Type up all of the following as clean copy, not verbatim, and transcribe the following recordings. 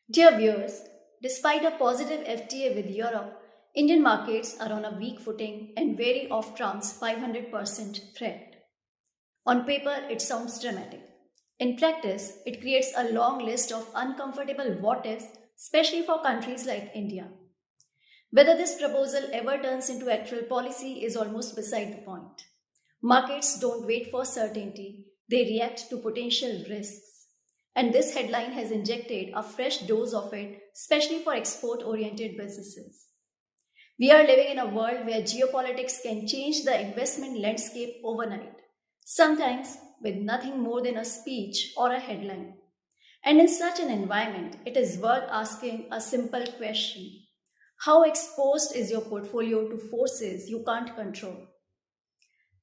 Dear viewers, despite a positive FTA with Europe, Indian markets are on a weak footing and vary off Trump's 500% threat. On paper, it sounds dramatic. In practice, it creates a long list of uncomfortable what ifs, especially for countries like India. Whether this proposal ever turns into actual policy is almost beside the point. Markets don't wait for certainty, they react to potential risks. And this headline has injected a fresh dose of it, especially for export oriented businesses. We are living in a world where geopolitics can change the investment landscape overnight, sometimes with nothing more than a speech or a headline. And in such an environment, it is worth asking a simple question: how exposed is your portfolio to forces you can't control?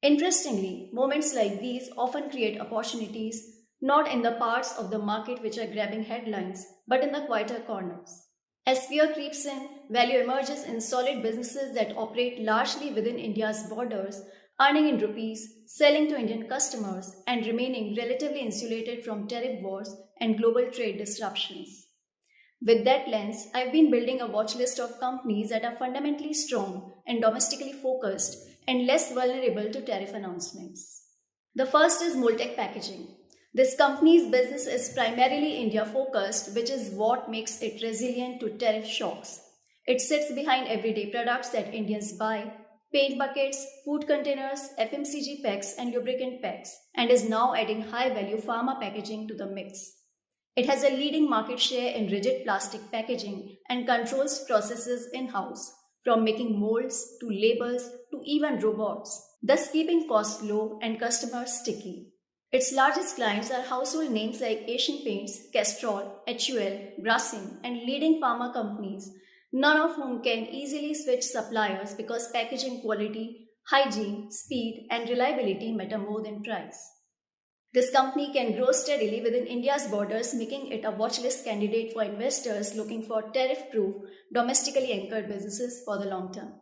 Interestingly, moments like these often create opportunities not in the parts of the market which are grabbing headlines, but in the quieter corners. As fear creeps in, value emerges in solid businesses that operate largely within India's borders, earning in rupees, selling to Indian customers, and remaining relatively insulated from tariff wars and global trade disruptions. With that lens, I've been building a watch list of companies that are fundamentally strong and domestically focused and less vulnerable to tariff announcements. The first is Mold-Tek Packaging. This company's business is primarily India focused, which is what makes it resilient to tariff shocks. It sits behind everyday products that Indians buy: paint buckets, food containers, FMCG packs, and lubricant packs, and is now adding high value pharma packaging to the mix. It has a leading market share in rigid plastic packaging and controls processes in-house, from making molds to labels to even robots, thus keeping costs low and customers sticky. Its largest clients are household names like Asian Paints, Castrol, HUL, Grasim, and leading pharma companies, none of whom can easily switch suppliers because packaging quality, hygiene, speed, and reliability matter more than price. This company can grow steadily within India's borders, making it a watchlist candidate for investors looking for tariff-proof, domestically anchored businesses for the long term.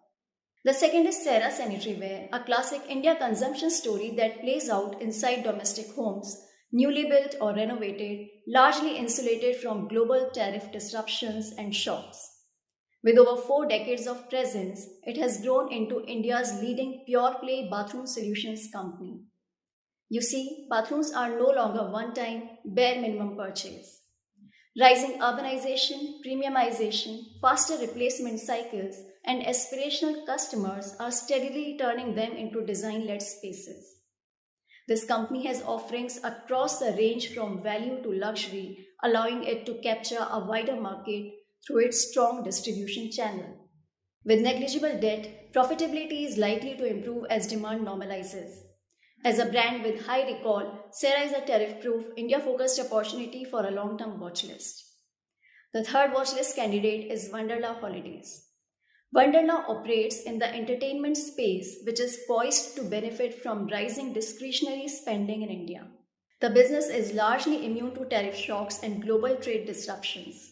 The second is Cera Sanitaryware, a classic India consumption story that plays out inside domestic homes, newly built or renovated, largely insulated from global tariff disruptions and shocks. With over 4 decades of presence, it has grown into India's leading pure-play bathroom solutions company. You see, bathrooms are no longer one-time, bare minimum purchase. Rising urbanization, premiumization, faster replacement cycles, and aspirational customers are steadily turning them into design-led spaces. This company has offerings across the range from value to luxury, allowing it to capture a wider market through its strong distribution channel. With negligible debt, profitability is likely to improve as demand normalizes. As a brand with high recall, Cera is a tariff-proof, India-focused opportunity for a long-term watchlist. The third watchlist candidate is Wonderla Holidays. Wonderla operates in the entertainment space, which is poised to benefit from rising discretionary spending in India. The business is largely immune to tariff shocks and global trade disruptions.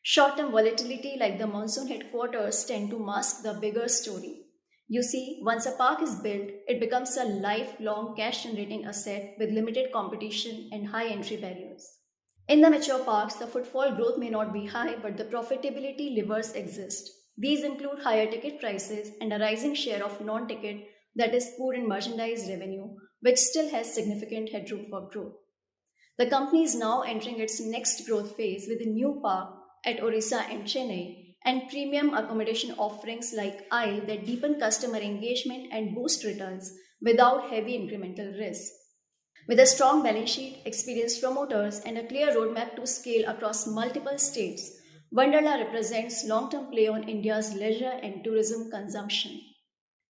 Short-term volatility like the monsoon hit quarters tend to mask the bigger story. You see, once a park is built, it becomes a lifelong cash-generating asset with limited competition and high entry barriers. In the mature parks, the footfall growth may not be high, but the profitability levers exist. These include higher ticket prices and a rising share of non-ticket, that is food and merchandise revenue, which still has significant headroom for growth. The company is now entering its next growth phase with a new park at Orissa and Chennai, and premium accommodation offerings like Isle that deepen customer engagement and boost returns without heavy incremental risk. With a strong balance sheet, experienced promoters, and a clear roadmap to scale across multiple states, Wonderla represents long-term play on India's leisure and tourism consumption.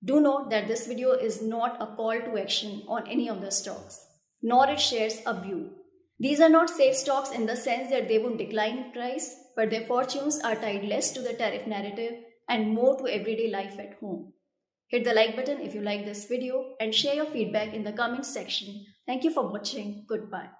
Do note that this video is not a call to action on any of the stocks, nor it shares a view. These are not safe stocks in the sense that they won't decline in price, but their fortunes are tied less to the tariff narrative and more to everyday life at home. Hit the like button if you like this video and share your feedback in the comments section. Thank you for watching. Goodbye.